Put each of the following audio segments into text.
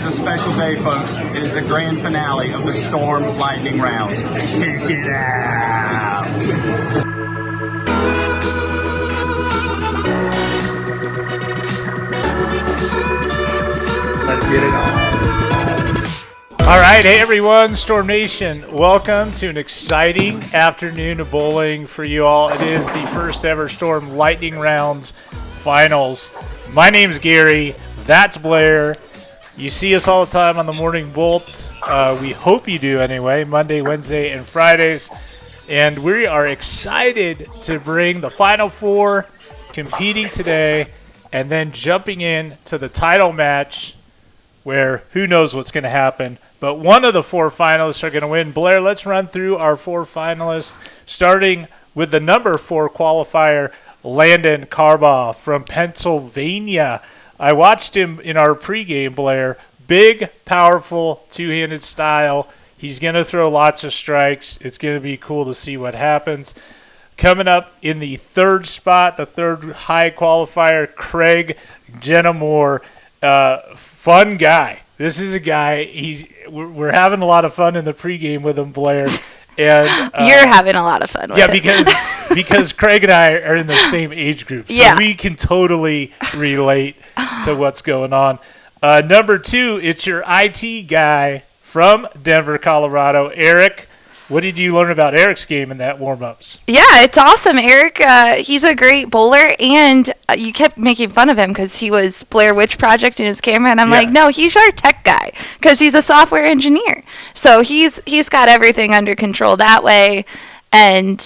is a special day, folks. It is the grand finale of the Storm Lightning rounds. Pick it out! Let's get it on. All right, hey everyone, Storm Nation, welcome to an exciting afternoon of bowling for you all. It is the first ever Storm Lightning Rounds Finals. My name's Gary, that's Blair. You see us all the time on the Morning Bolt. We hope you do anyway, Monday, Wednesday, and Fridays. And we are excited to bring the Final Four competing today and then jumping in to the title match where who knows what's going to happen. But one of the four finalists are going to win. Blair, let's run through our four finalists, starting with the number 4 qualifier, Landon Carbaugh from Pennsylvania. I watched him in our pregame, Blair. Big, powerful, two-handed style. He's going to throw lots of strikes. It's going to be cool to see what happens. Coming up in the third spot, the third high qualifier, Craig Jenamore. Fun guy. This is a guy, we're having a lot of fun in the pregame with him, Blair. And you're having a lot of fun with it. because Craig and I are in the same age group. So we can totally relate to what's going on. Number 2, it's your IT guy from Denver, Colorado, Eric. What did you learn about Eric's game in that warm-ups? Yeah, it's awesome. Eric, he's a great bowler, and you kept making fun of him because he was Blair Witch Project in his camera, and I'm like, no, he's our tech guy because he's a software engineer. So he's got everything under control that way, and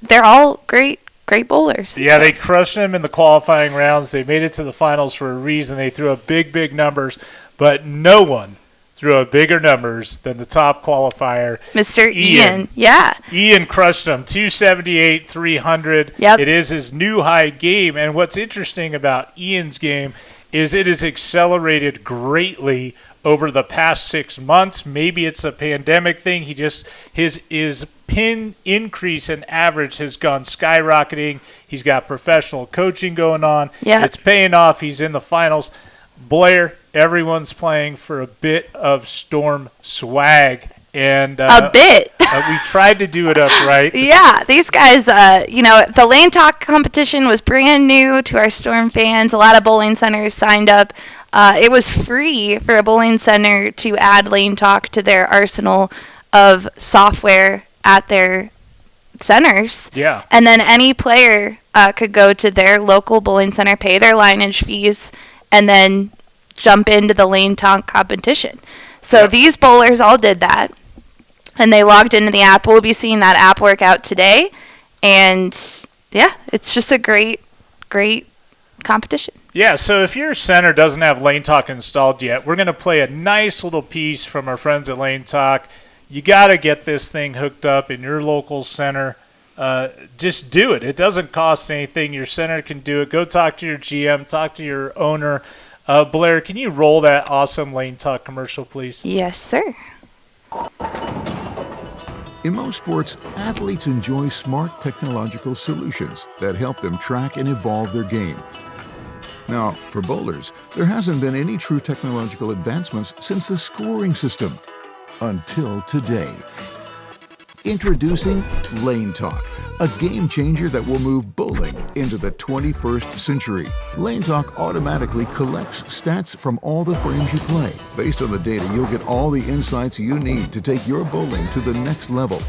they're all great bowlers. Yeah, They crushed them in the qualifying rounds. They made it to the finals for a reason. They threw up big numbers, but no one threw up bigger numbers than the top qualifier, Mr. Ian. Yeah. Ian crushed them, 278, 300. Yep. It is his new high game. And what's interesting about Ian's game is it has accelerated greatly over the past 6 months. Maybe it's a pandemic thing. His pin increase in average has gone skyrocketing. He's got professional coaching going on. Yeah. It's paying off. He's in the finals. Blair, everyone's playing for a bit of Storm swag. And a bit. We tried to do it up right. Yeah, these guys, the Lane Talk competition was brand new to our Storm fans. A lot of bowling centers signed up. It was free for a bowling center to add Lane Talk to their arsenal of software at their centers. Yeah. And then any player could go to their local bowling center, pay their lineage fees, and then jump into the Lane Talk competition. So these bowlers all did that, and they logged into the app. We'll be seeing that app work out today, and it's just a great competition. Yeah, so if your center doesn't have Lane Talk installed yet, we're going to play a nice little piece from our friends at Lane Talk. You got to get this thing hooked up in your local center. Just do it. It doesn't cost anything. Your center can do it. Go talk to your GM, talk to your owner. Blair, can you roll that awesome Lane Talk commercial, please? Yes, sir. In most sports, athletes enjoy smart technological solutions that help them track and evolve their game. Now, for bowlers, there hasn't been any true technological advancements since the scoring system. Until today. Introducing Lane Talk, a game changer that will move bowling into the 21st century. Lane Talk automatically collects stats from all the frames you play. Based on the data, you'll get all the insights you need to take your bowling to the next level.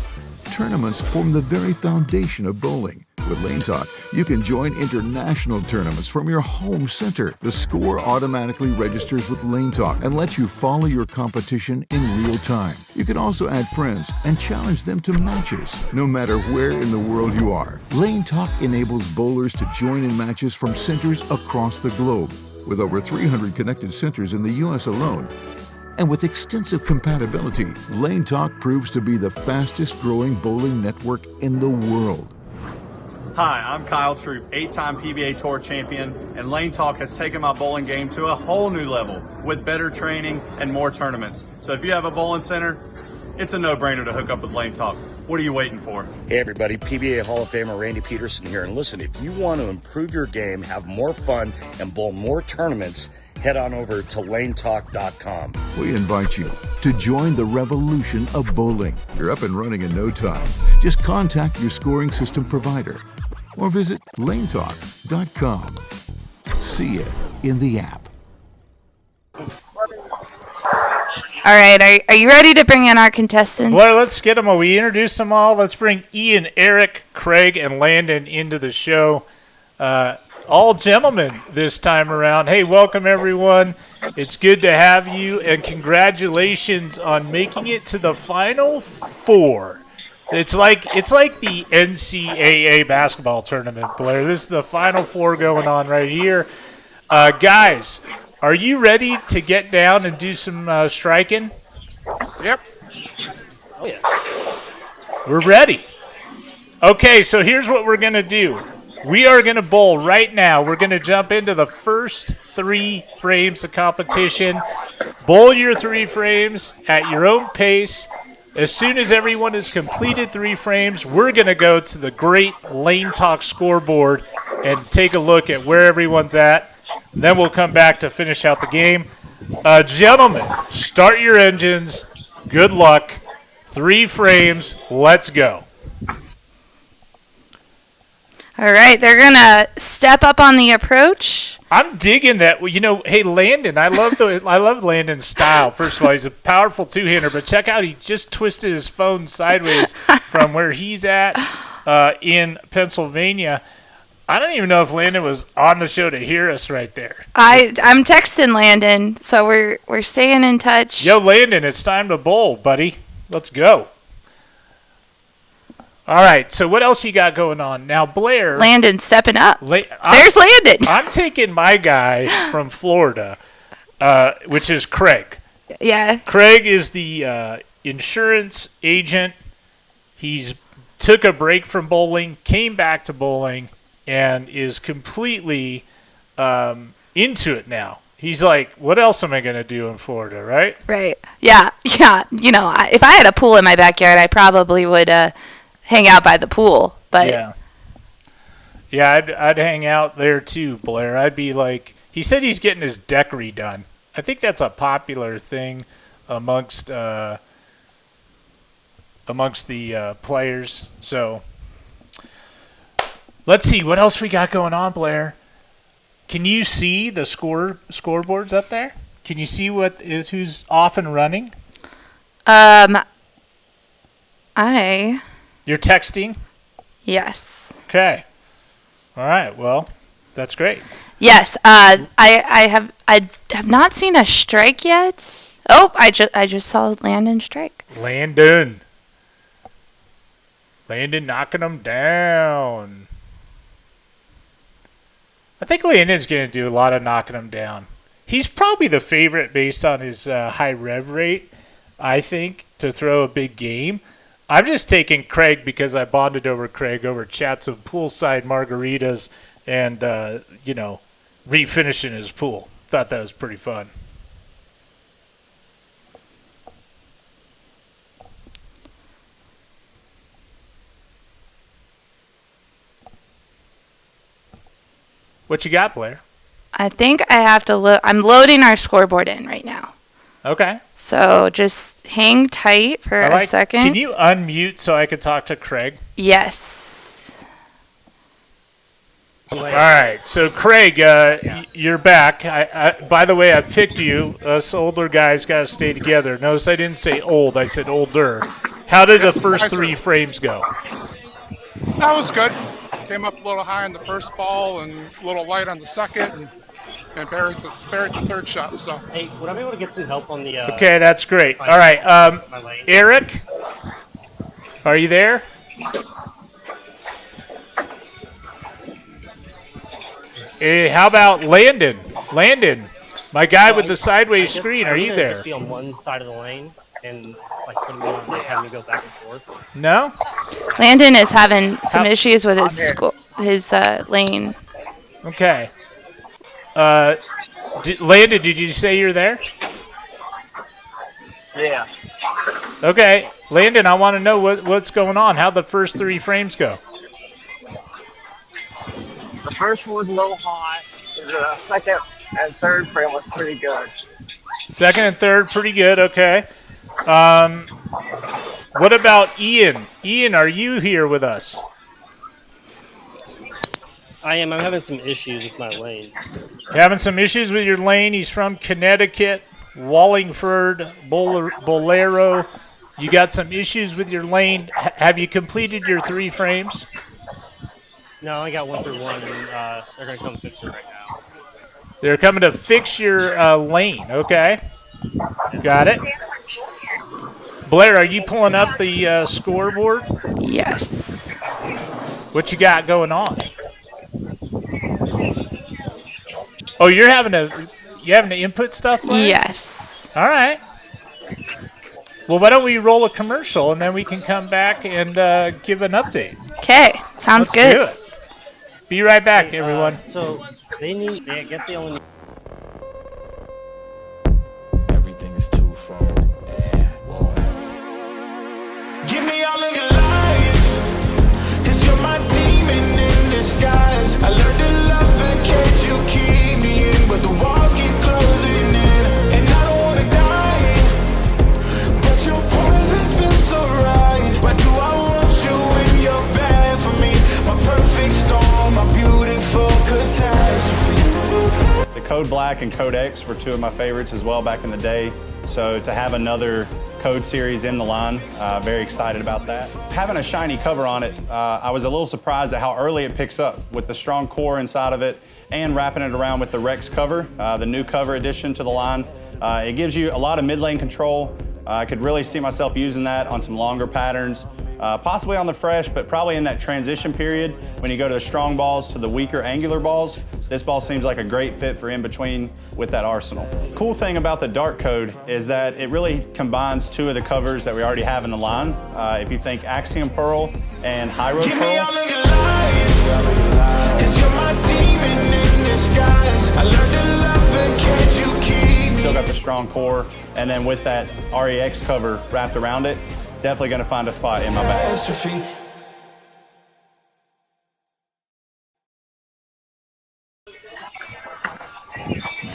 Tournaments form the very foundation of bowling. With Lane Talk, you can join international tournaments from your home center. The score automatically registers with Lane Talk and lets you follow your competition in real time. You can also add friends and challenge them to matches, no matter where in the world you are. Lane Talk enables bowlers to join in matches from centers across the globe. With over 300 connected centers in the U.S. alone, and with extensive compatibility, Lane Talk proves to be the fastest growing bowling network in the world. Hi, I'm Kyle Troop, 8-time PBA Tour champion, and Lane Talk has taken my bowling game to a whole new level with better training and more tournaments. So if you have a bowling center, it's a no-brainer to hook up with Lane Talk. What are you waiting for? Hey everybody, PBA Hall of Famer Randy Peterson here. And listen, if you want to improve your game, have more fun, and bowl more tournaments, head on over to lanetalk.com. We invite you to join the revolution of bowling. You're up and running in no time. Just contact your scoring system provider or visit lanetalk.com. See it in the app. All right, are you ready to bring in our contestants? Blair, let's get them all. We introduced them all. Let's bring Ian, Eric, Craig, and Landon into the show. All gentlemen this time around. Hey, welcome everyone. It's good to have you, and congratulations on making it to the Final Four. It's like the NCAA basketball tournament, Blair. This is the Final Four going on right here. Guys, are you ready to get down and do some striking? Yep. Oh, yeah. We're ready. Okay, so here's what we're going to do. We are going to bowl right now. We're going to jump into the first 3 frames of competition. Bowl your 3 frames at your own pace. As soon as everyone has completed 3 frames, we're going to go to the great Lane Talk scoreboard and take a look at where everyone's at. Then we'll come back to finish out the game. Gentlemen, start your engines. Good luck. 3 frames. Let's go. All right, they're going to step up on the approach. I'm digging that. You know, hey, Landon, I love Landon's style. First of all, he's a powerful two-hander, but check out, he just twisted his phone sideways from where he's at in Pennsylvania. I don't even know if Landon was on the show to hear us right there. I'm texting Landon, so we're staying in touch. Yo, Landon, it's time to bowl, buddy. Let's go. All right, so what else you got going on? Now, Blair. Landon stepping up. There's Landon. I'm taking my guy from Florida, which is Craig. Yeah. Craig is the insurance agent. He's took a break from bowling, came back to bowling, and is completely into it now. He's like, what else am I going to do in Florida, right? Right. Yeah. You know, if I had a pool in my backyard, I probably would hang out by the pool. But yeah, I'd hang out there too, Blair. I'd be like, he said he's getting his deck redone. I think that's a popular thing amongst the players. So let's see what else we got going on, Blair. Can you see the scoreboards up there? Can you see who's off and running? You're texting? Yes. Okay. All right. Well, that's great. Yes. I have not seen a strike yet. Oh, I just saw Landon strike. Landon knocking them down. I think Landon's going to do a lot of knocking them down. He's probably the favorite based on his high rev rate, I think, to throw a big game. I'm just taking Craig because I bonded over Craig over chats of poolside margaritas and, refinishing his pool. Thought that was pretty fun. What you got, Blair? I think I have to I'm loading our scoreboard in right now. Okay. So just hang tight for a second. Can you unmute so I can talk to Craig? Yes. All right. So, Craig, you're back. By the way, I picked you. Us older guys got to stay together. Notice I didn't say old. I said older. How did the first 3 frames go? That was good. Came up a little high on the first ball and a little light on the second, and buried the third shot. So. Hey, would I be able to get some help on the? Okay, that's great. All right, Eric, are you there? Hey, how about Landon? Landon, my guy with the sideways screen. Are you there? Just be on one side of the lane and like putting me on, like having me go back and forth. No. Landon is having some issues with his lane. Okay. Landon, did you say you're there? Yeah. Okay, Landon, I want to know what's going on. How'd the first 3 frames go? The first one was a little hot. The second and third frame was pretty good. Second and third, pretty good. Okay. What about Ian? Ian, are you here with us? I am. I'm having some issues with my lane. Having some issues with your lane. He's from Connecticut, Wallingford, Bolero. You got some issues with your lane. Have you completed your 3 frames? No, I got 1 through 1, and they're going to come fix it right now. They're coming to fix your lane. Okay. Got it. Blair, are you pulling up the scoreboard? Yes. What you got going on? Oh, you having to input stuff, Blair? Yes. All right. Well, why don't we roll a commercial and then we can come back and give an update. Okay. Sounds Let's good. do it. Be right back, everyone. So I guess they only need. Everything is twofold. Give me all of your lies, 'cause you're my demon in disguise. I learned to love the cage you keep me in, but the walls keep closing in, and I don't wanna die, but your poison feels so right. Why do I want you when you're bad for me? My perfect storm, my beautiful catastrophe. The Code Black and Code X were 2 of my favorites as well back in the day. So to have another Code series in the line, very excited about that. Having a shiny cover on it, I was a little surprised at how early it picks up with the strong core inside of it and wrapping it around with the Rex cover, the new cover addition to the line. It gives you a lot of mid-lane control. I could really see myself using that on some longer patterns, possibly on the fresh, but probably in that transition period when you go to the strong balls to the weaker angular balls. This ball seems like a great fit for in between with that arsenal. Cool thing about the Dark Code is that it really combines 2 of the covers that we already have in the line. If you think Axiom Pearl and High Road Give me all Pearl. of your lies, 'cause you're my demon in disguise. I learned to love the cage you keep me. Still got the strong core, and then with that REX cover wrapped around it, definitely gonna find a spot in my bag. Catastrophe.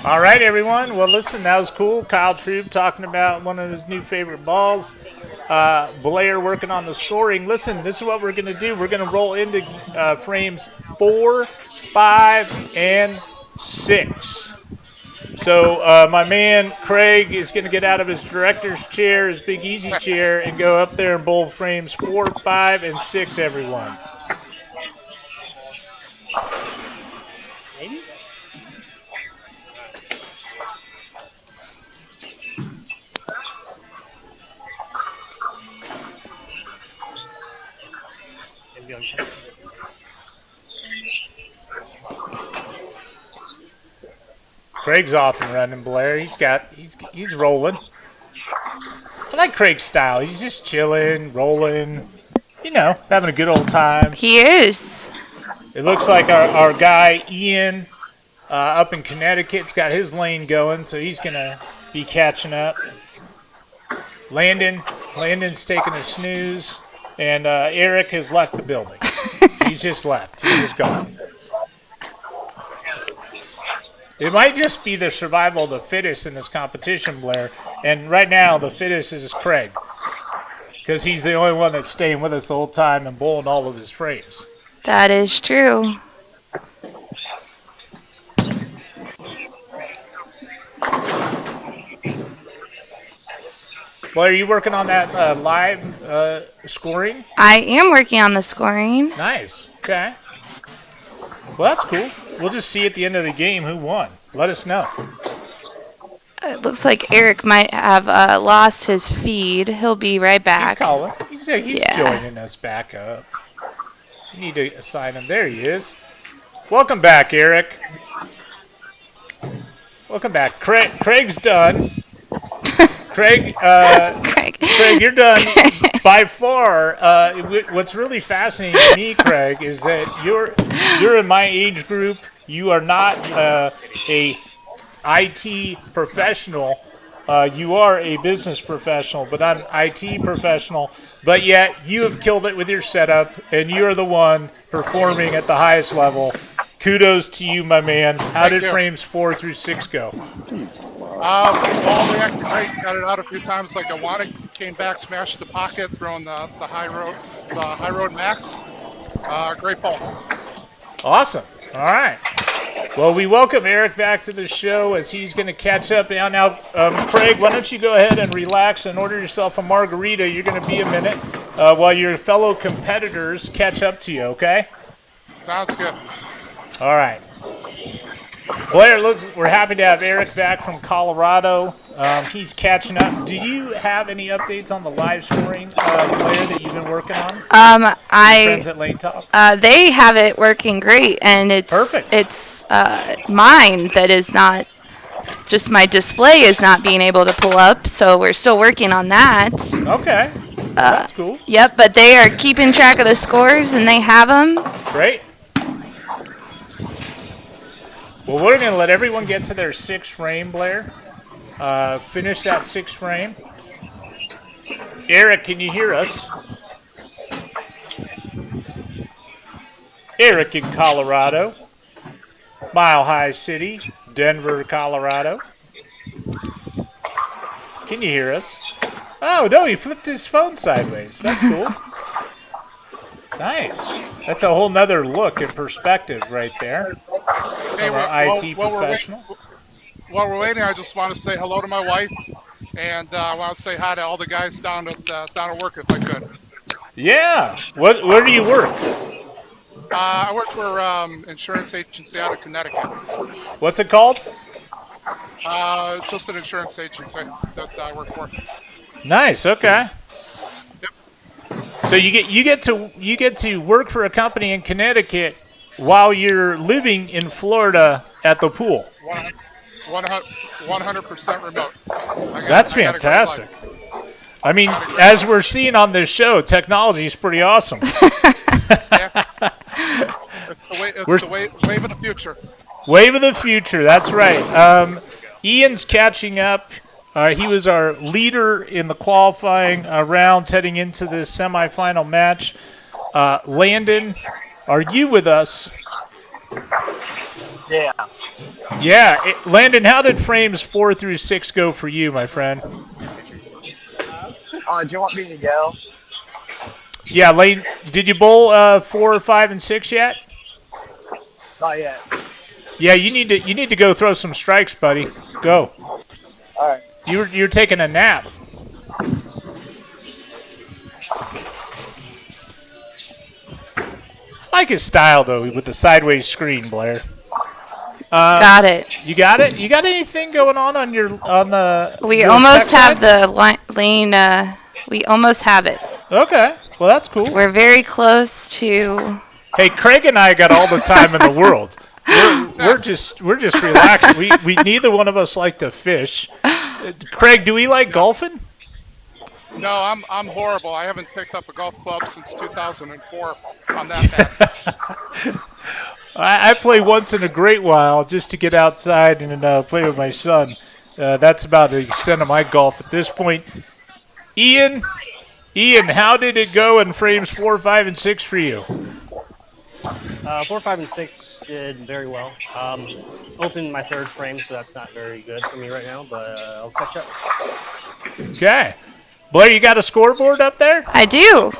All right, everyone. Well, listen, that was cool. Kyle Troop talking about one of his new favorite balls. Blair working on the scoring. Listen, this is what we're going to do. We're going to roll into frames 4, 5, and 6. So my man Craig is going to get out of his director's chair, his big easy chair, and go up there and bowl frames 4, 5, and 6, everyone. Maybe? Maybe on Craig's off and running, Blair. He's rolling. I like Craig's style. He's just chilling, rolling, having a good old time. He is. It looks like our guy Ian up in Connecticut's got his lane going, so he's gonna be catching up. Landon's taking a snooze, and Eric has left the building. He's just left. He's just gone. It might just be the survival of the fittest in this competition, Blair. And right now, the fittest is Craig, because he's the only one that's staying with us the whole time and bowling all of his frames. That is true. Blair, are you working on that live scoring? I am working on the scoring. Nice. Okay. Well, that's cool. We'll just see at the end of the game who won. Let us know. It looks like Eric might have lost his feed. He'll be right back. He's calling. He's Yeah. joining us back up. You need to assign him. There he is. Welcome back, Eric. Welcome back. Craig's done. Craig, you're done. By far, what's really fascinating to me, Craig, is that you're in my age group. You are not a IT professional. You are a business professional, but I'm an IT professional. But yet, you have killed it with your setup, and you are the one performing at the highest level. kudos to you, my man. How Thank did you. frames 4 through 6 go? Ball reacted great. Got it out a few times like I wanted. Came back, smashed the pocket, throwing the high road max. Great ball. Awesome. All right. Well, we welcome Eric back to the show as he's going to catch up. Now, Craig, why don't you go ahead and relax and order yourself a margarita. You're going to be a minute while your fellow competitors catch up to you, okay? Sounds good. All right. Blair, we're happy to have Eric back from Colorado. He's catching up. Do you have any updates on the live scoring, Blair, that you've been working on? Friends at Lane Talk? They have it working great, and it's Perfect. It's mine that is not. Just my display is not being able to pull up, so we're still working on that. Okay. That's cool. Yep, but they are keeping track of the scores, and they have them. Great. Well, we're going to let everyone get to their 6th frame, Blair. Finish that 6th frame. Eric, can you hear us? Eric in Colorado. Mile High City, Denver, Colorado. Can you hear us? Oh, no, he flipped his phone sideways. That's cool. Nice. That's a whole nother look and perspective right there. Hey, From our IT professional. While we're waiting, I just want to say hello to my wife, and I want to say hi to all the guys down at work if I could. Yeah. Where do you work? I work for insurance agency out of Connecticut. What's it called? Just an insurance agency that I work for. Nice. Okay. So you get to work for a company in Connecticut while you're living in Florida at the pool. 100% remote. That's fantastic. I mean, as we're seeing on this show, technology is pretty awesome. It's the wave of the future. Wave of the future. That's right. Ian's catching up. He was our leader in the qualifying rounds heading into this semifinal match. Landon, are you with us? Yeah. Yeah. Landon, how did frames 4 through 6 go for you, my friend? Do you want me to go? Yeah, Lane, did you bowl 4, 5, and 6 yet? Not yet. Yeah, you need to go throw some strikes, buddy. Go. All right. You're taking a nap. I like his style though, with the sideways screen, Blair. Got it. You got it. You got anything going on the? We your almost tech have side? the lane. We almost have it. Okay. Well, that's cool. We're very close to. Hey, Craig and I got all the time in the world. We're just relaxed. We neither one of us like to fish. Craig, do we like golfing? No, I'm horrible. I haven't picked up a golf club since 2004. I'm that bad. I play once in a great while just to get outside and play with my son. That's about the extent of my golf at this point. Ian, how did it go in frames 4, 5, and 6 for you? 4, 5, and 6 did very well. Opened my 3rd frame, so that's not very good for me right now, but I'll catch up. Okay. Blair, you got a scoreboard up there? I do.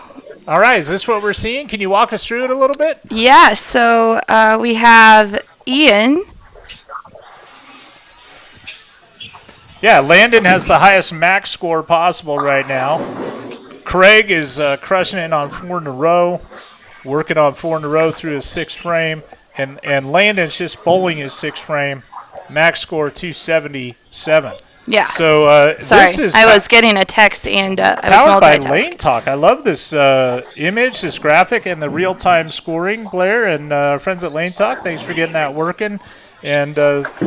All right. Is this what we're seeing? Can you walk us through it a little bit? Yeah. So we have Ian. Yeah, Landon has the highest max score possible right now. Craig is crushing it on 4 in a row, working on 4 in a row through his 6th frame. And Landon's just bowling his 6th frame, max score 277. Yeah. So Sorry, this is I was getting a text and I was powered by multitasking. Lane Talk. I love this image, this graphic, and the real-time scoring, Blair, and our friends at Lane Talk. Thanks for getting that working. And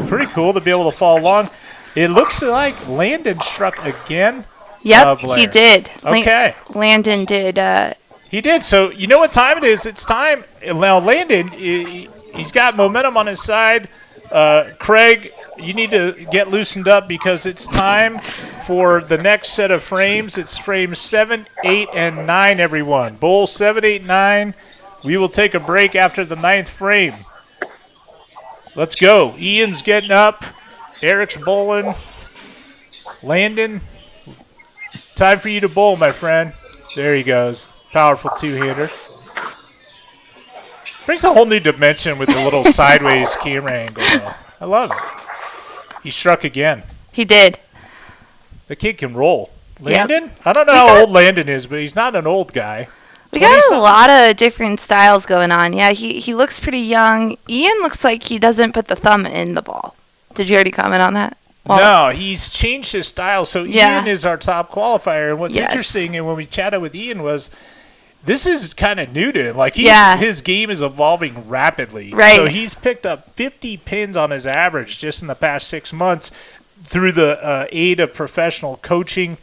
pretty cool to be able to follow along. It looks like Landon struck again. Yep, Blair. he did. Okay. Landon did. He did. So you know what time it is? It's time. Now Landon, he's got momentum on his side. Craig, you need to get loosened up because it's time for the next set of frames. It's frames 7, 8, and 9, everyone. Bowl 7, 8, 9. We will take a break after the 9th frame. Let's go. Ian's getting up. Eric's bowling. Landon, time for you to bowl, my friend. There he goes. Powerful two-hander. Brings a whole new dimension with the little sideways camera angle, though. I love it. He struck again. He did. The kid can roll. Yep. Landon? I don't know how old Landon is, but he's not an old guy. We got a lot of different styles going on. Yeah, he looks pretty young. Ian looks like he doesn't put the thumb in the ball. Did you already comment on that? Well, no, he's changed his style. So yeah. Ian is our top qualifier. And what's interesting, and when we chatted with Ian, was this is kind of new to him. Like his game is evolving rapidly. Right. So he's picked up 50 pins on his average just in the past 6 months through the aid of professional coaching.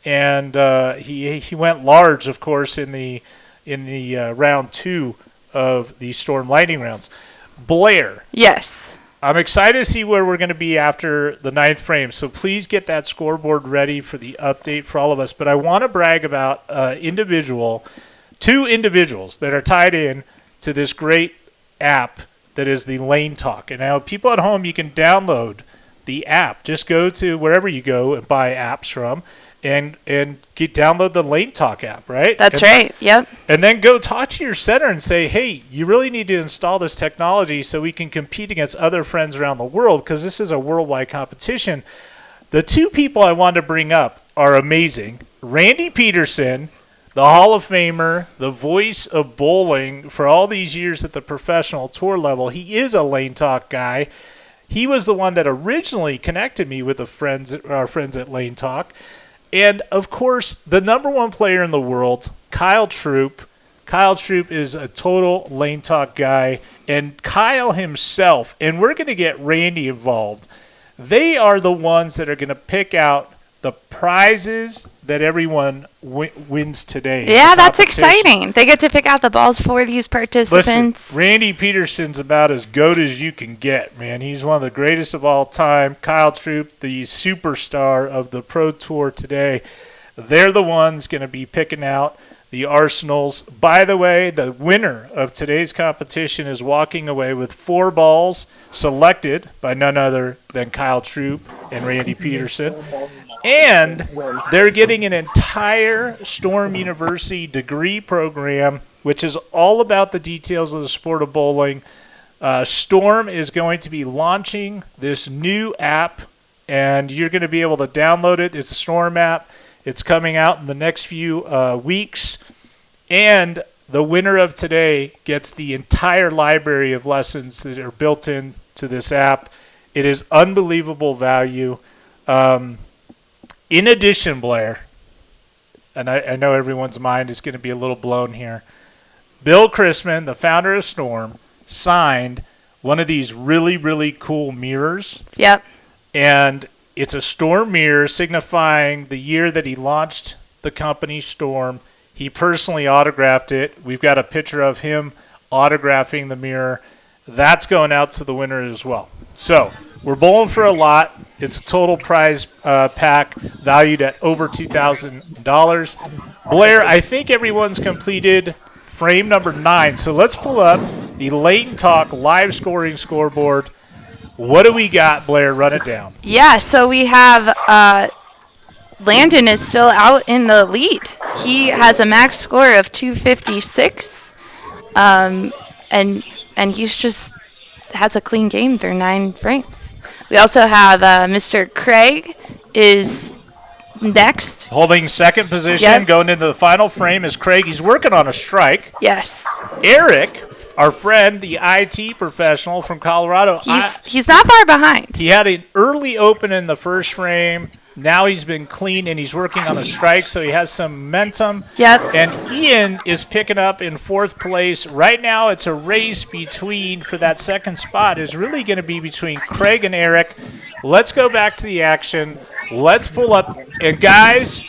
And he went large, of course, in the round 2 of the Storm Lightning rounds. Blair. Yes. I'm excited to see where we're going to be after the 9th frame. So please get that scoreboard ready for the update for all of us. But I want to brag about two individuals that are tied in to this great app that is the Lane Talk. And now people at home, you can download the app. Just go to wherever you go and buy apps from. And download the Lane Talk app, right? That's right. Yep. And then go talk to your center and say, hey, you really need to install this technology so we can compete against other friends around the world, because this is a worldwide competition. The two people I wanted to bring up are amazing. Randy Peterson, the Hall of Famer, the voice of bowling for all these years at the professional tour level. He is a Lane Talk guy. He was the one that originally connected me with our friends at Lane Talk. And, of course, the number one player in the world, Kyle Troop. Kyle Troop is a total Lane Talk guy. And Kyle himself, and we're going to get Randy involved, they are the ones that are going to pick out the prizes that everyone wins today. Yeah, that's exciting. They get to pick out the balls for these participants. Listen, Randy Peterson's about as goat as you can get, man. He's one of the greatest of all time. Kyle Troop, the superstar of the Pro Tour today. They're the ones going to be picking out the arsenals. By the way, the winner of today's competition is walking away with 4 balls selected by none other than Kyle Troop and Randy Peterson. And they're getting an entire Storm University degree program, which is all about the details of the sport of bowling. Storm is going to be launching this new app, and you're going to be able to download it. It's a Storm app. It's coming out in the next few weeks. And the winner of today gets the entire library of lessons that are built into this app. It is unbelievable value. In addition, Blair, and I know everyone's mind is going to be a little blown here, Bill Chrisman, the founder of Storm, signed one of these really, really cool mirrors. Yep. And it's a Storm mirror signifying the year that he launched the company Storm. He personally autographed it. We've got a picture of him autographing the mirror. That's going out to the winner as well. So we're bowling for a lot. It's a total prize pack valued at over $2,000. Blair, I think everyone's completed frame number 9. So let's pull up the Lane Talk live scoring scoreboard. What do we got, Blair? Run it down. Yeah, so we have Landon is still out in the lead. He has a max score of 256, and he's just has a clean game through 9 frames. We also have Mr. Craig is next. Holding second position, going into the final frame is Craig. He's working on a strike. Yes. Eric, our friend, the IT professional from Colorado. He's not far behind. He had an early open in the first frame. Now he's been clean, and he's working on a strike, so he has some momentum. Yep. And Ian is picking up in 4th place. Right now it's a race for that second spot is really going to be between Craig and Eric. Let's go back to the action. Let's pull up. And guys,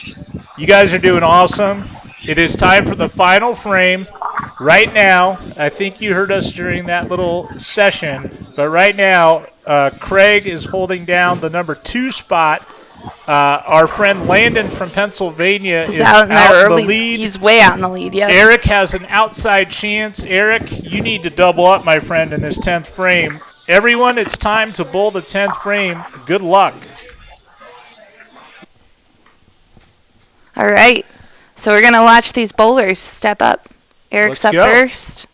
you guys are doing awesome. It is time for the final frame. Right now, I think you heard us during that little session, but right now, Craig is holding down the number 2 spot. Our friend Landon from Pennsylvania is out in the lead. He's way out in the lead, yeah. Eric has an outside chance. Eric, you need to double up, my friend, in this 10th frame. Everyone, it's time to bowl the 10th frame. Good luck. All right. So we're going to watch these bowlers step up. Eric's Let's up go. first.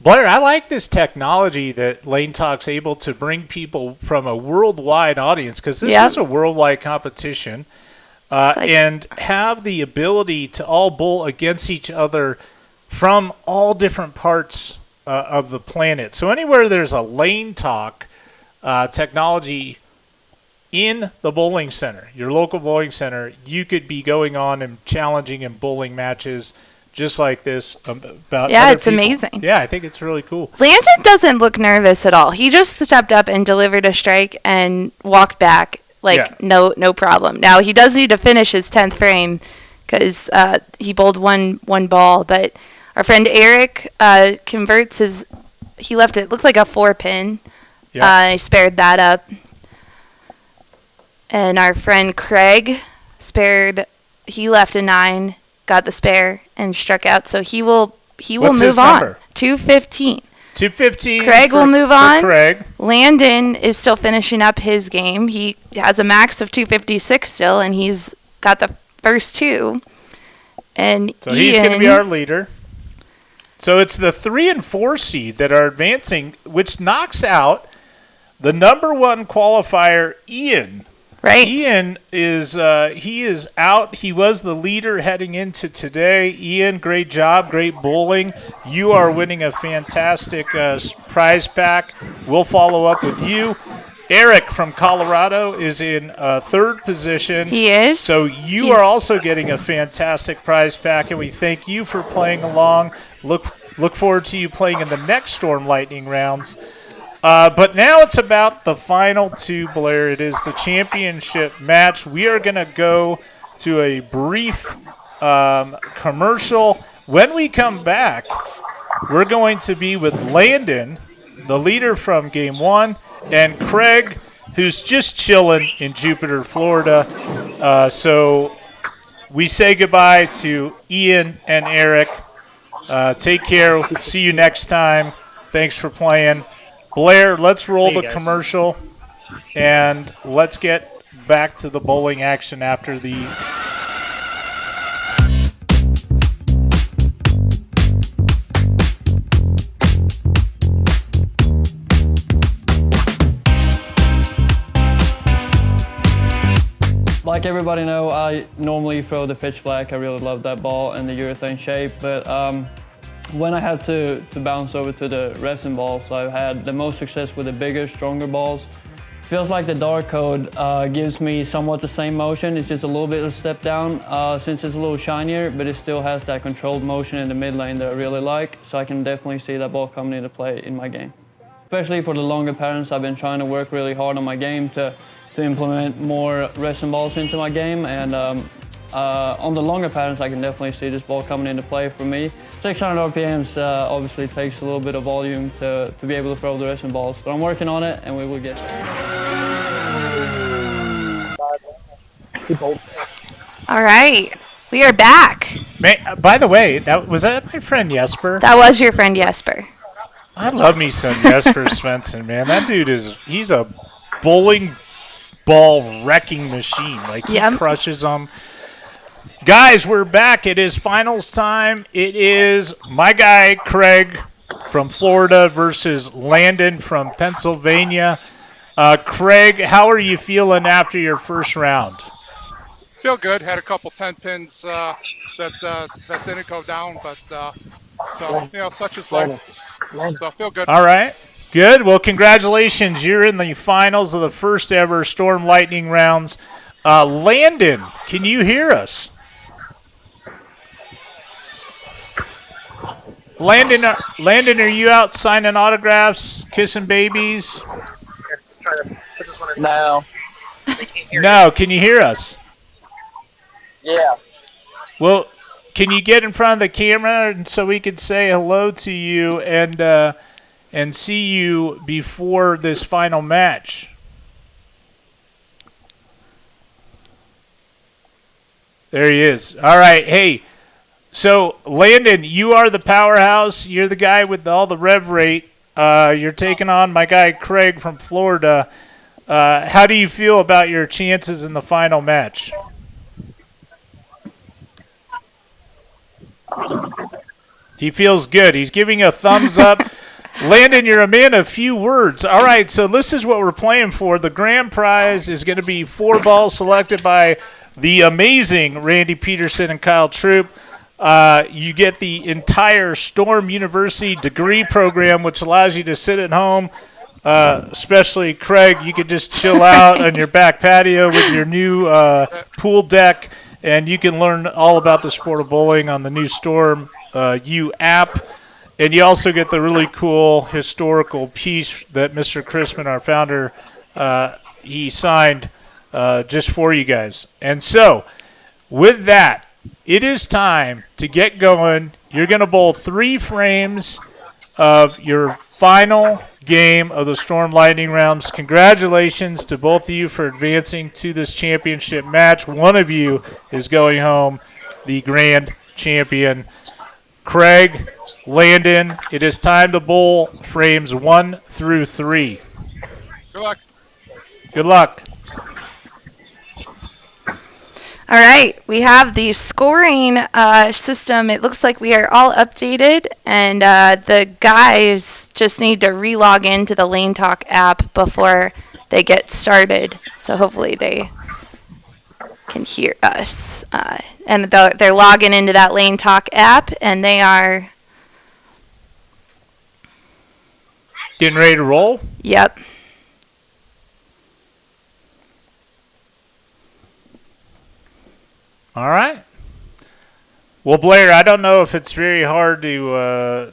Blair, I like this technology that Lane Talk's able to bring people from a worldwide audience, because this is a worldwide competition, and have the ability to all bowl against each other from all different parts of the planet. So anywhere there's a Lane Talk technology in the bowling center, your local bowling center, you could be going on and challenging and bowling matches just like this about other it's people. amazing. Yeah, I think it's really cool. Landon doesn't look nervous at all. He just stepped up and delivered a strike and walked back no problem. Now he does need to finish his 10th frame because he bowled one ball, but our friend Eric converts his. He left it looked like a 4-pin. He spared that up, and our friend Craig spared. He left a 9. Got the spare and struck out, so he will move on. 215. 215. Craig will move on. Craig. Landon is still finishing up his game. He has a max of 256 still, and he's got the first 2. And so he's going to be our leader. So it's the 3 and 4 seed that are advancing, which knocks out the number 1 qualifier, Ian. Right. Ian is he is out. He was the leader heading into today. Ian, great job, great bowling. You are winning a fantastic prize pack. We'll follow up with you. Eric from Colorado is in 3rd position. He is. So you are also getting a fantastic prize pack, and we thank you for playing along. Look forward to you playing in the next Storm Lightning rounds. But now it's about the final 2, Blair. It is the championship match. We are going to go to a brief commercial. When we come back, we're going to be with Landon, the leader from Game 1, and Craig, who's just chilling in Jupiter, Florida. So we say goodbye to Ian and Eric. Take care. See you next time. Thanks for playing. Blair, let's roll the commercial, and let's get back to the bowling action after the... Like everybody know, I normally throw the pitch black. I really love that ball and the urethane shape, but when I had to bounce over to the resin balls, I've had the most success with the bigger, stronger balls. Feels like the dark code gives me somewhat the same motion. It's just a little bit of a step down since it's a little shinier, but it still has that controlled motion in the mid lane that I really like. So I can definitely see that ball coming into play in my game. Especially for the longer patterns, I've been trying to work really hard on my game to implement more resin balls into my game. And on the longer patterns, I can definitely see this ball coming into play for me. 600 RPMs obviously takes a little bit of volume to be able to throw the resin balls, but I'm working on it and we will get there. All right. We are back. By the way, was that my friend Jesper? That was your friend Jesper. I love me some Jesper Svensson, man. That dude he's a bowling ball wrecking machine. Like, he crushes them. Guys, we're back. It is finals time. It is my guy, Craig, from Florida versus Landon from Pennsylvania. Craig, how are you feeling after your first round? Feel good. Had a couple 10 pins that didn't go down, but so such is life. So feel good. All right. Good. Well, congratulations. You're in the finals of the first ever Storm Lightning rounds. Landon, can you hear us? Landon, are you out signing autographs, kissing babies? No. No. Can you hear us? Yeah. Well, can you get in front of the camera and so we could say hello to you and see you before this final match? There he is. All right. Hey, so Landon, you are the powerhouse. You're the guy with all the rev rate. You're taking on my guy Craig from Florida. How do you feel about your chances in the final match? He feels good. He's giving a thumbs up. Landon, you're a man of few words. All right, so this is what we're playing for. The grand prize is going to be 4 balls selected by the amazing Randy Peterson and Kyle Troop. You get the entire Storm University degree program, which allows you to sit at home. Especially Craig, you could just chill out on your back patio with your new pool deck, and you can learn all about the sport of bowling on the new Storm U app. And you also get the really cool historical piece that Mr. Chrisman, our founder, he signed just for you guys. And so, with that, it is time to get going. You're going to bowl 3 frames of your final game of the Storm Lightning Rounds. Congratulations to both of you for advancing to this championship match. One of you is going home the grand champion. Craig, Landon, it is time to bowl frames 1 through 3. Good luck. Good luck. All right, we have the scoring system. It looks like we are all updated, and the guys just need to re-log into the Lane Talk app before they get started. So hopefully they can hear us. And they're logging into that Lane Talk app, and they are getting ready to roll? Yep. All right. Well, Blair, I don't know if it's very hard to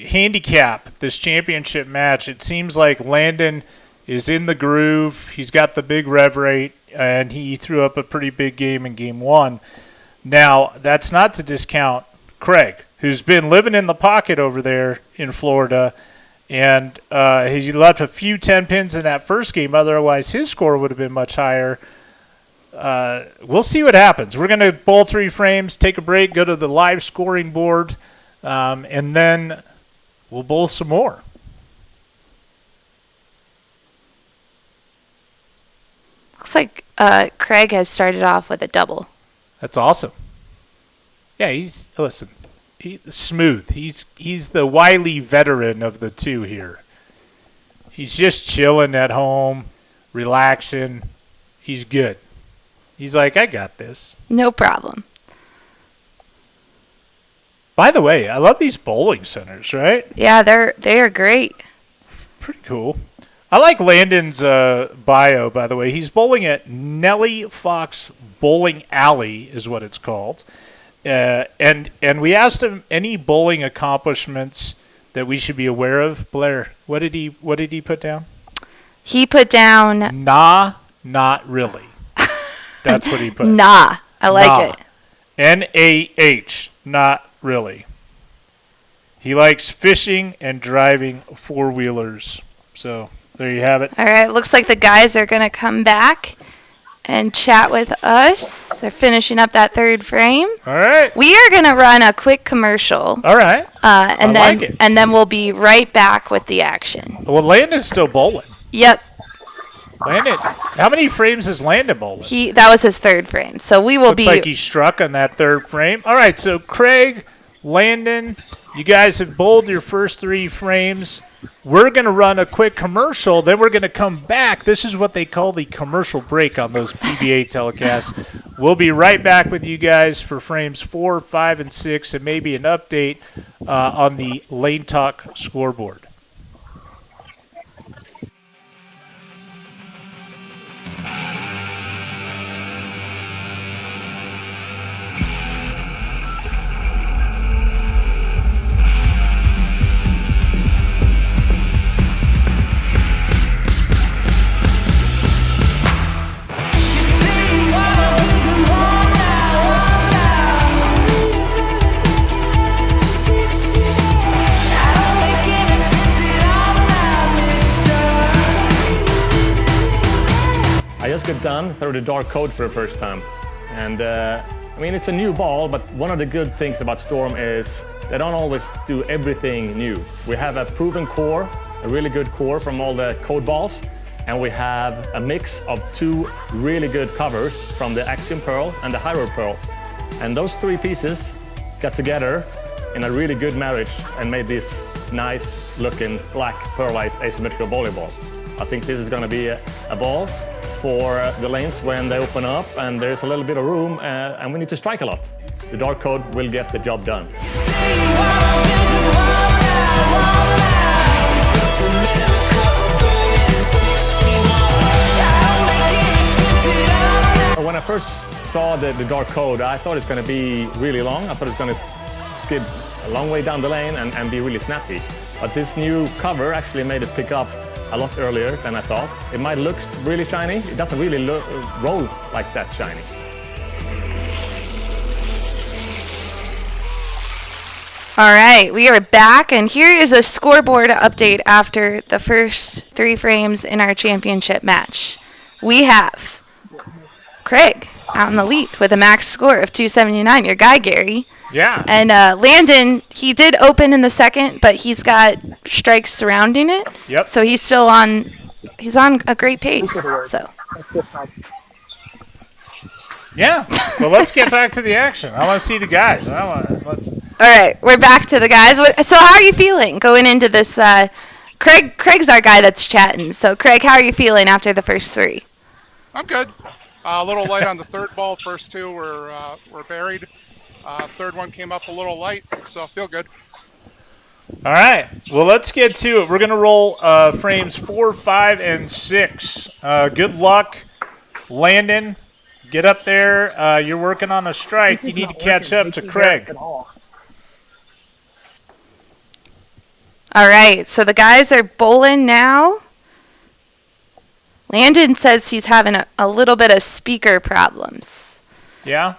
handicap this championship match. It seems like Landon is in the groove. He's got the big rev rate, and he threw up a pretty big game in Game 1. Now, that's not to discount Craig, who's been living in the pocket over there in Florida, and he left a few 10 pins in that first game. Otherwise, his score would have been much higher. We'll see what happens. We're going to bowl 3 frames, take a break, go to the live scoring board, and then we'll bowl some more. Looks like Craig has started off with a double. That's awesome. Yeah, he's smooth. He's the wily veteran of the two here. He's just chilling at home, relaxing. He's good. He's like, I got this. No problem. By the way, I love these bowling centers, right? Yeah, they are great. Pretty cool. I like Landon's bio, by the way. He's bowling at Nellie Fox Bowling Alley is what it's called. And we asked him any bowling accomplishments that we should be aware of. Blair, what did he put down? He put down Nah, not really. That's what he put. Nah, I like it. Nah, not really. He likes fishing and driving 4-wheelers. So there you have it. All right, looks like the guys are going to come back and chat with us. They're finishing up that 3rd frame. All right. We are going to run a quick commercial. All right. And then we'll be right back with the action. Well, Landon's still bowling. Yep. Landon, how many frames is Landon bowling? That was his 3rd frame. So we will Looks like he struck on that 3rd frame. All right, so Craig, Landon, you guys have bowled your first 3 frames. We're going to run a quick commercial. Then we're going to come back. This is what they call the commercial break on those PBA telecasts. We'll be right back with you guys for frames 4, 5, and 6, and maybe an update on the Lane Talk scoreboard. I just got done through the dark code for the first time. And I mean, it's a new ball, but one of the good things about Storm is they don't always do everything new. We have a proven core, a really good core from all the code balls, and we have a mix of 2 really good covers from the Axiom Pearl and the High Road Pearl. And those 3 pieces got together in a really good marriage and made this nice looking black pearlized asymmetrical bowling ball. I think this is going to be a ball for the lanes when they open up and there's a little bit of room and we need to strike a lot. The dark code will get the job done. When I first saw the dark code, I thought it's going to be really long. I thought it's going to skid a long way down the lane and be really snappy. But this new cover actually made it pick up a lot earlier than I thought. It might look really shiny. It doesn't really roll like that shiny. All right, we are back, and here is a scoreboard update after the first 3 frames in our championship match. We have Craig out in the lead with a max score of 279, your guy, Gary. Yeah. And Landon, he did open in the second, but he's got strikes surrounding it. Yep. So he's still on a great pace. So. Yeah. Well, let's get back to the action. I want to see the guys. All right, we're back to the guys. So how are you feeling going into this? Craig's our guy that's chatting. So Craig, how are you feeling after the first 3? I'm good. A little light on the third ball. First 2 were buried. Third one came up a little light, so I feel good. All right. Well, let's get to it. We're going to roll frames 4, 5, and 6. Good luck, Landon. Get up there. You're working on a strike. You need to catch up to Craig. All right, so the guys are bowling now. Landon says he's having a little bit of speaker problems. Yeah?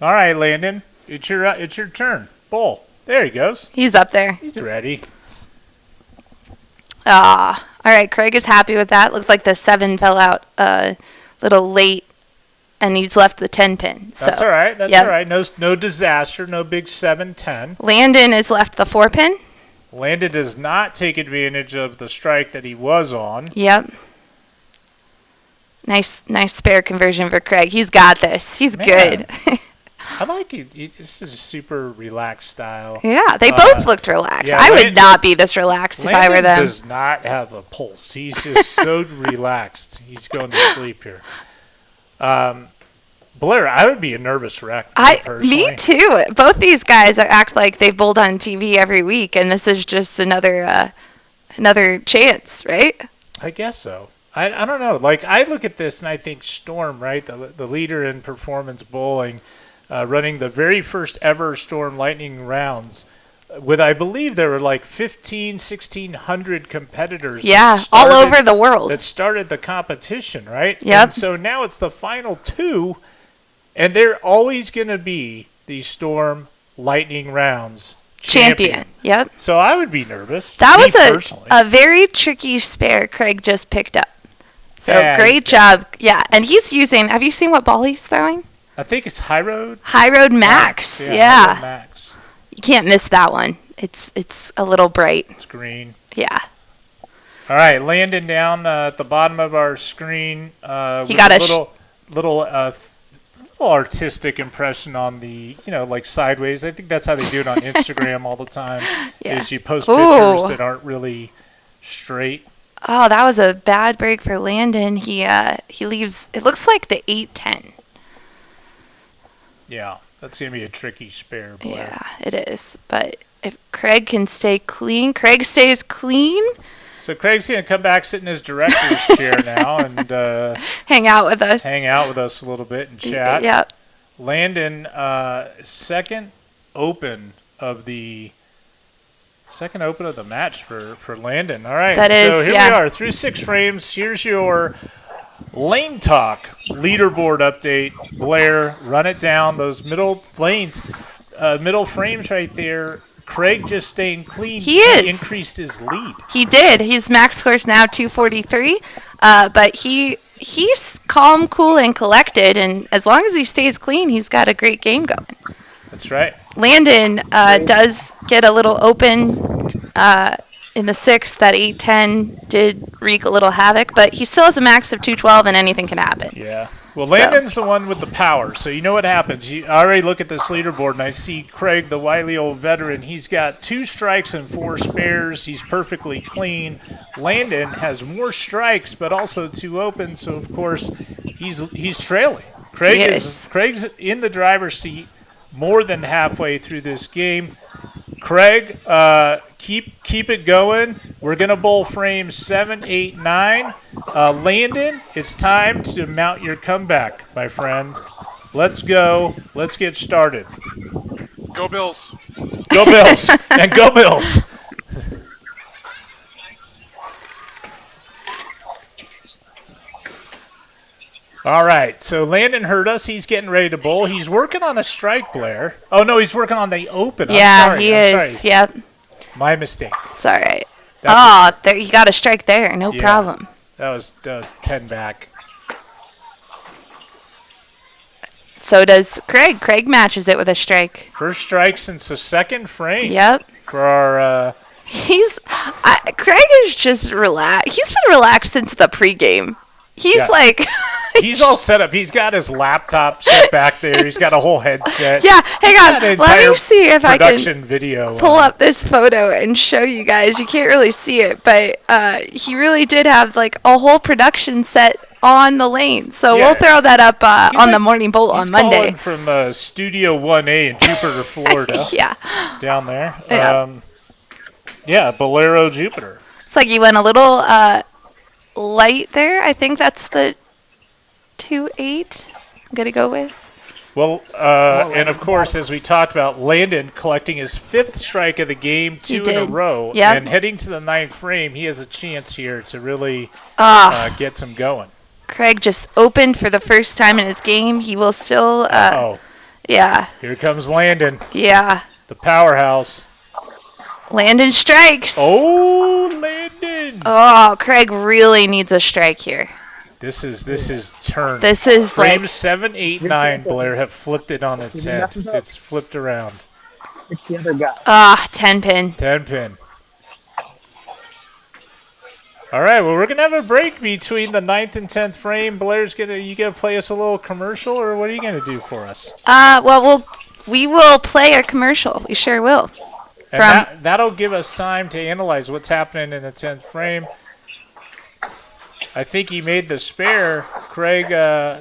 All right, Landon. It's your turn. Bowl. There he goes. He's up there. He's ready. All right, Craig is happy with that. Looks like the 7 fell out a little late, and he's left the 10 pin. So, That's all right. That's all right. No disaster. No big 7-10. Landon is left the 4 pin. Landon does not take advantage of the strike that he was on. Yep. Nice spare conversion for Craig. He's got this. He's good. I like it. This is a super relaxed style. Yeah, they both looked relaxed. I would not be this relaxed if I were them. Landon does not have a pulse. He's just so relaxed. He's going to sleep here. Blair, I would be a nervous wreck. Me too. Both these guys act like they've bowled on TV every week, and this is just another chance, right? I guess so. I don't know. Like, I look at this and I think Storm, right, the leader in performance bowling, running the very first ever Storm Lightning rounds with, I believe there were like 1,600 competitors. Yeah, all over the world. That started the competition, right? Yep. And so now it's the final 2, and they're always going to be the Storm Lightning rounds champion. Yep. So I would be nervous. That was a very tricky spare Craig just picked up. So great job. Yeah, and he's using, have you seen what ball he's throwing? I think it's High Road. High Road Max. Yeah. High Road Max. You can't miss that one. It's a little bright. It's green. Yeah. All right, Landon down at the bottom of our screen. He got a little artistic impression on the, like sideways. I think that's how they do it on Instagram all the time. Yeah. Is you post pictures that aren't really straight. Oh, that was a bad break for Landon. He leaves. It looks like the 8-10. Yeah, that's gonna be a tricky spare. Blair. Yeah, it is. But if Craig can stay clean, Craig stays clean. So Craig's gonna come back, sit in his director's chair now, and hang out with us. Hang out with us a little bit and chat. Yep. Landon, second open of the match for Landon. All right, so here we are through 6 frames. Here's your Lane Talk leaderboard update. Blair, run it down. Those middle lanes, middle frames right there. Craig just staying clean. He increased his lead. He did. His max score is now 243, but he he's calm, cool, and collected, and as long as he stays clean, he's got a great game going. That's right. Landon does get a little open in the sixth. That 8-10 did wreak a little havoc, but he still has a max of 212, and anything can happen. Yeah. Well, Landon's the one with the power, so you know what happens. I already look at this leaderboard, and I see Craig, the wily old veteran. He's got 2 strikes and 4 spares. He's perfectly clean. Landon has more strikes, but also 2 open, so, of course, he's trailing. Craig's in the driver's seat more than halfway through this game. Craig, keep it going. We're going to bowl frames 7, 8, 9. Landon, it's time to mount your comeback, my friend. Let's go. Let's get started. Go Bills. Go Bills. And go Bills. All right, so Landon heard us. He's getting ready to bowl. He's working on a strike, Blair. Oh, no, he's working on the open. Yeah, he is. Sorry. Yep. My mistake. It's all right. That's he got a strike there. No problem. That was 10 back. So does Craig. Craig matches it with a strike. First strike since the second frame. Yep. For our Craig is just relaxed. He's been relaxed since the pregame. He's like... He's all set up. He's got his laptop set back there. He's got a whole headset. Yeah, hang on. Let me see if I can video pull up this photo and show you guys. You can't really see it, but he really did have like a whole production set on the lane. So we'll throw that up on the morning bowl on Monday. He's calling from Studio 1A in Jupiter, Florida. Yeah. Down there. Yeah. Bolero Jupiter. It's like you went a little light there. I think that's the 2-8 I'm going to go with. Well, and of course, as we talked about, Landon collecting his 5th strike of the game, 2 in a row. Yep. And heading to the 9th frame, he has a chance here to really get some going. Craig just opened for the first time in his game. He will still... Yeah. Here comes Landon. Yeah. The powerhouse. Landon strikes. Oh, Landon. Oh, Craig really needs a strike here. This is turned. This is Frames like 7, 8, 9, Blair, have flipped it on its head. It's flipped around. It's the other guy. 10 pin. 10 pin. All right, well, we're going to have a break between the 9th and 10th frame. Blair's you going to play us a little commercial, or what are you going to do for us? We will play a commercial. We sure will. And that'll give us time to analyze what's happening in the 10th frame. I think he made the spare. Craig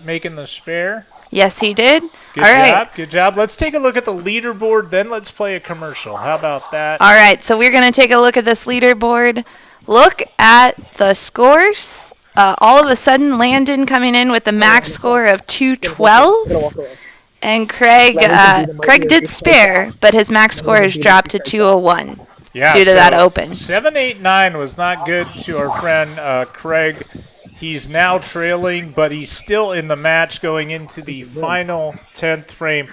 making the spare. Yes, he did. Good job. Good job. Let's take a look at the leaderboard, then let's play a commercial. How about that? All right, so we're going to take a look at this leaderboard. Look at the scores. All of a sudden, Landon coming in with a max score of 212. And Craig did spare, but his max score has dropped to 201 due to that open. 7, 8, 9 was not good to our friend Craig. He's now trailing, but he's still in the match going into the final 10th frame.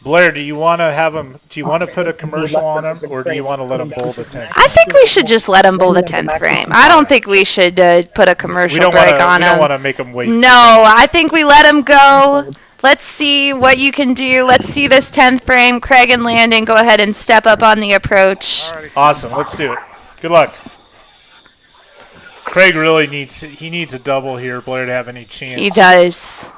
Blair, do you want to have him? Do you want to put a commercial on him, or do you want to let him bowl the 10th? I think we should just let him bowl the 10th frame. I don't think we should put a commercial break on him. We don't want to make him wait. No, I think we let him go. Let's see what you can do. Let's see this 10th frame. Craig and Landon, go ahead and step up on the approach. Awesome. Let's do it. Good luck. Craig really needs a double here, Blair, to have any chance. He does.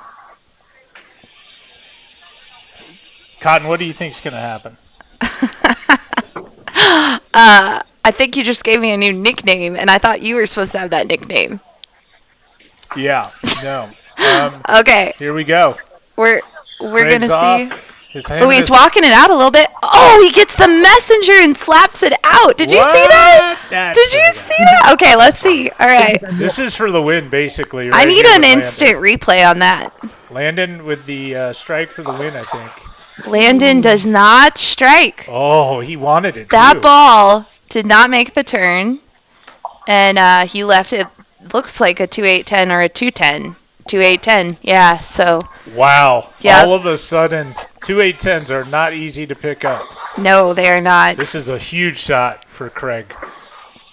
Cotton, what do you think's going to happen? I think you just gave me a new nickname, and I thought you were supposed to have that nickname. Yeah. No. Okay. Here we go. We're going to see. Oh, he's walking it out a little bit. Oh, he gets the messenger and slaps it out. Did you see that? Did you see that? Okay, let's see. All right. This is for the win, basically. Right, I need an instant replay on that. Landon with the strike for the win, I think. Landon does not strike. Oh, he wanted it, That ball did not make the turn, and he left it, looks like a 2-8-10 or a 2-10. 2-8-10, yeah, so. Wow. Yep. All of a sudden, 2-8-10s are not easy to pick up. No, they are not. This is a huge shot for Craig.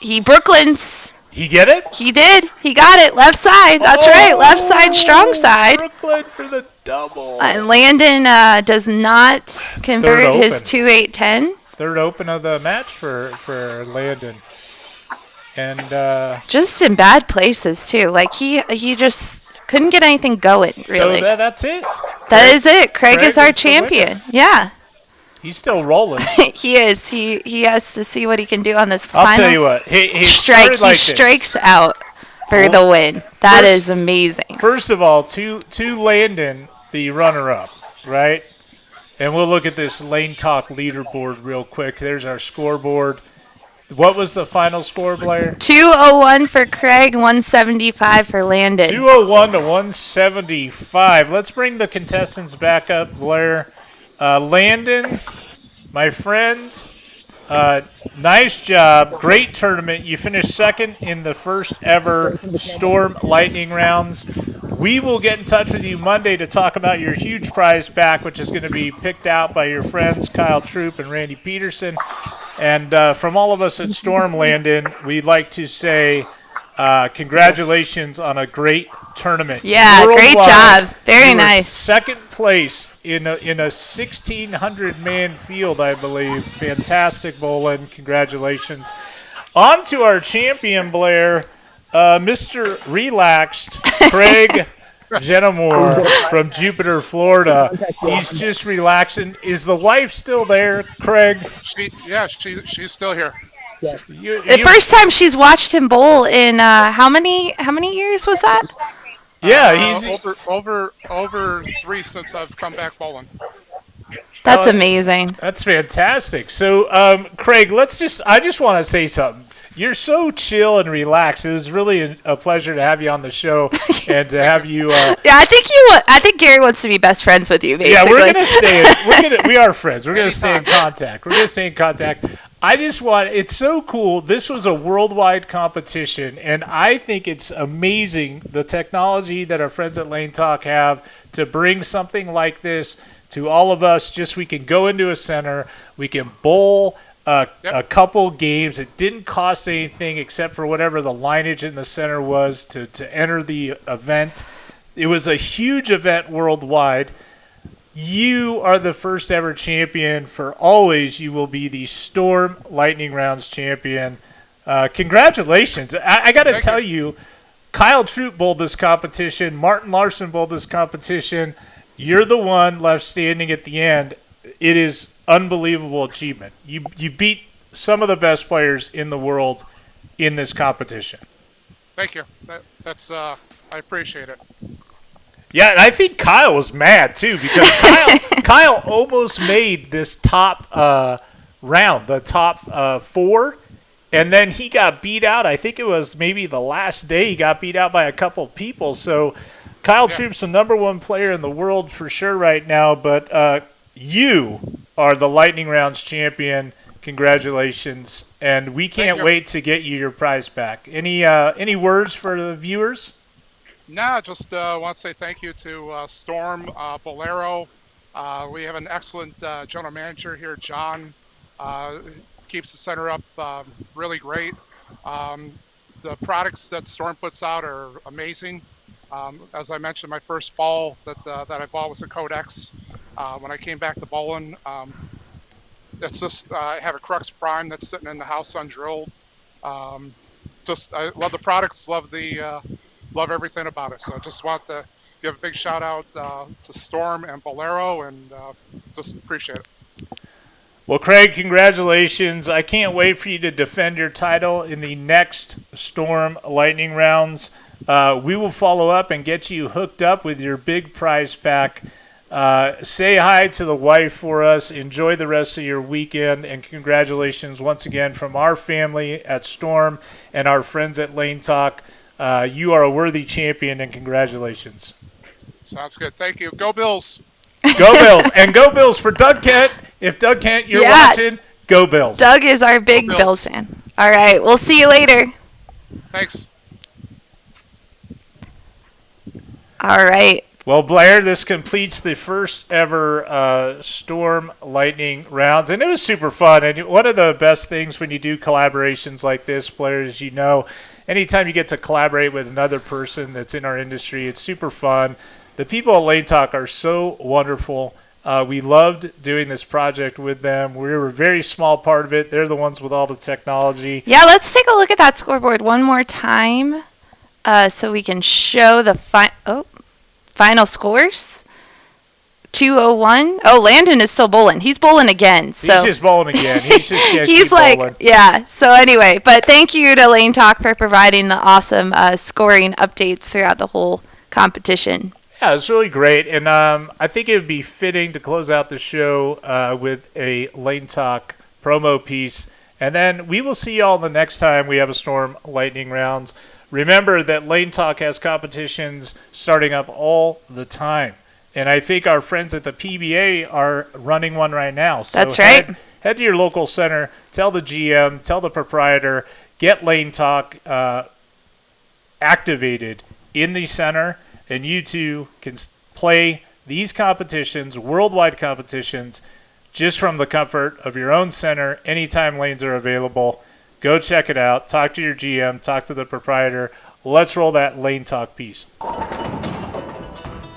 He Brooklyns He get it? He did. He got it. Left side. That's right. Left side, strong side. Brooklyn for the double. And Landon does not convert his 2-8-10. Third open of the match for Landon. And just in bad places too. Like he just couldn't get anything going, really. So that's it. That is it. Craig is our champion. Yeah. He's still rolling. He is. He has to see what he can do on this final. I'll tell you what. He strikes out for the win. That is amazing. First of all, to Landon, the runner-up, right? And we'll look at this Lane Talk leaderboard real quick. There's our scoreboard. What was the final score, Blair? 201 for Craig, 175 for Landon. 201 to 175. Let's bring the contestants back up, Blair. Landon, my friend, nice job. Great tournament. You finished second in the first ever Storm Lightning rounds. We will get in touch with you Monday to talk about your huge prize pack, which is going to be picked out by your friends Kyle Troop and Randy Peterson. And from all of us at Storm, Landon, we'd like to say congratulations on a great tournament. Yeah, great job. Very nice. Second place in a 1,600-man field, I believe. Fantastic bowling. Congratulations. On to our champion, Blair, Mr. Relaxed, Craig Jenamore from Jupiter, Florida. He's just relaxing. Is the wife still there, Craig? She's still here. Yeah. The first time she's watched him bowl in how many years was that? Yeah, he's over 3 since I've come back bowling. That's amazing. That's fantastic. So, Craig, I just want to say something. You're so chill and relaxed. It was really a pleasure to have you on the show and to have you. Yeah, I think Gary wants to be best friends with you. Basically. Yeah, we're gonna stay. We are friends. We're gonna stay in contact. It's so cool. This was a worldwide competition, and I think it's amazing the technology that our friends at Lane Talk have to bring something like this to all of us. Just we can go into a center, we can bowl a couple games. It didn't cost anything except for whatever the lineage in the center was to enter the event. It was a huge event worldwide. You are the first ever champion. For always, you will be the Storm Lightning Rounds champion. Congratulations. I got to tell you, Kyle Troop bowled this competition. Martin Larson bowled this competition. You're the one left standing at the end. It is unbelievable achievement. You beat some of the best players in the world in this competition. Thank you. That's I appreciate it. Yeah, and I think Kyle was mad too because Kyle almost made this top round, the top 4, and then he got beat out. I think it was maybe the last day he got beat out by a couple people. So Kyle Troop's the number 1 player in the world for sure right now, but you are the Lightning Rounds champion. Congratulations, and we can't wait to get you your prize back. Any words for the viewers? Nah, just want to say thank you to Storm, Bolero. We have an excellent general manager here, John. Keeps the center up really great. The products that Storm puts out are amazing. As I mentioned, my first ball that I bought was a Codex. When I came back to bowling, it's just I have a Crux Prime that's sitting in the house undrilled. I love the products, love everything about it. So I just want to give a big shout out to Storm and Bolero, and just appreciate it. Well, Craig, congratulations. I can't wait for you to defend your title in the next Storm Lightning rounds. We will follow up and get you hooked up with your big prize pack. Say hi to the wife for us. Enjoy the rest of your weekend, and congratulations once again from our family at Storm and our friends at Lane Talk. You are a worthy champion, and congratulations. Sounds good. Thank you. Go Bills. Go Bills. And go Bills for Doug Kent. If Doug Kent, you're watching, go Bills. Doug is our big Bills fan. All right. We'll see you later. Thanks. All right. Well, Blair, this completes the first ever Storm Lightning rounds, and it was super fun. And one of the best things when you do collaborations like this, Blair, is anytime you get to collaborate with another person that's in our industry, it's super fun. The people at Lane Talk are so wonderful. We loved doing this project with them. We were a very small part of it. They're the ones with all the technology. Yeah, let's take a look at that scoreboard one more time so we can show the final scores. 201. Oh, Landon is still bowling. He's bowling again. So he's just bowling again. He's just he's like, bowling. Yeah. So anyway, but thank you to Lane Talk for providing the awesome scoring updates throughout the whole competition. Yeah, it's really great, and I think it would be fitting to close out the show with a Lane Talk promo piece, and then we will see y'all the next time we have a Storm Lightning rounds. Remember that Lane Talk has competitions starting up all the time, and I think our friends at the PBA are running one right now. So that's right. Head to your local center, tell the GM, tell the proprietor, get Lane Talk activated in the center, and you too can play these competitions, worldwide competitions, just from the comfort of your own center anytime lanes are available. Go check it out. Talk to your GM. Talk to the proprietor. Let's roll that Lane Talk piece.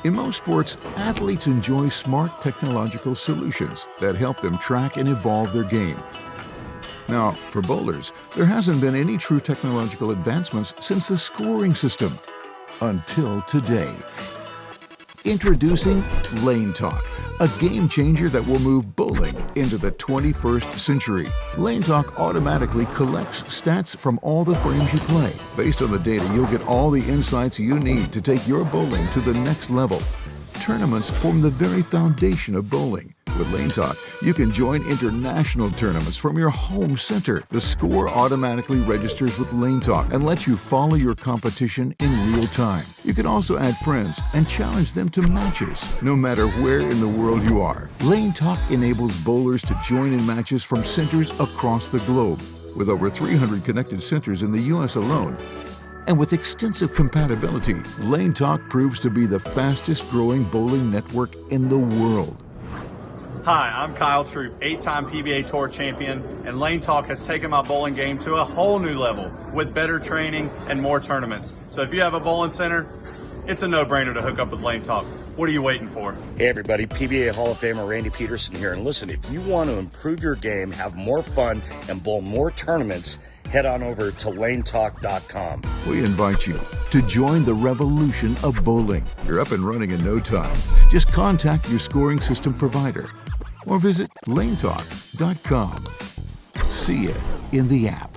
In most sports, athletes enjoy smart technological solutions that help them track and evolve their game. Now, for bowlers, there hasn't been any true technological advancements since the scoring system. Until today. Introducing Lane Talk, a game changer that will move bowling into the 21st century. Lane Talk automatically collects stats from all the frames you play. Based on the data, you'll get all the insights you need to take your bowling to the next level. Tournaments form the very foundation of bowling. With Lane Talk, you can join international tournaments from your home center. The score automatically registers with Lane Talk and lets you follow your competition in real time. You can also add friends and challenge them to matches, no matter where in the world you are. Lane Talk enables bowlers to join in matches from centers across the globe. With over 300 connected centers in the U.S. alone, and with extensive compatibility, Lane Talk proves to be the fastest growing bowling network in the world. Hi, I'm Kyle Troop, 8-time PBA Tour champion, and Lane Talk has taken my bowling game to a whole new level with better training and more tournaments. So if you have a bowling center, it's a no-brainer to hook up with Lane Talk. What are you waiting for? Hey everybody, PBA Hall of Famer Randy Peterson here, and listen, if you want to improve your game, have more fun, and bowl more tournaments, head on over to lanetalk.com. We invite you to join the revolution of bowling. You're up and running in no time. Just contact your scoring system provider or visit lanetalk.com. See you in the app.